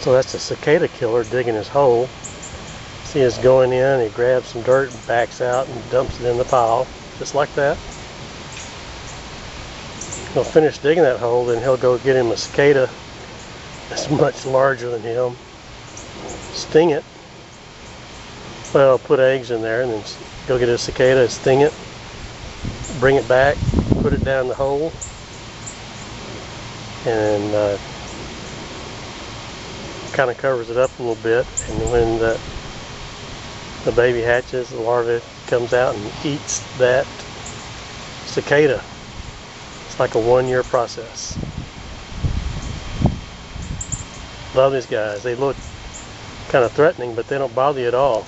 So that's a cicada killer digging his hole. See, he's going in, he grabs some dirt and backs out and dumps it in the pile, just like that. He'll finish digging that hole, then he'll go get him a cicada that's much larger than him, sting it. Well, put eggs in there and then go get a cicada, sting it, bring it back, put it down the hole, and kind of covers it up a little bit. And when the baby hatches, the larva comes out and eats that cicada. It's like a 1-year process. Love these guys. They look kind of threatening, but they don't bother you at all.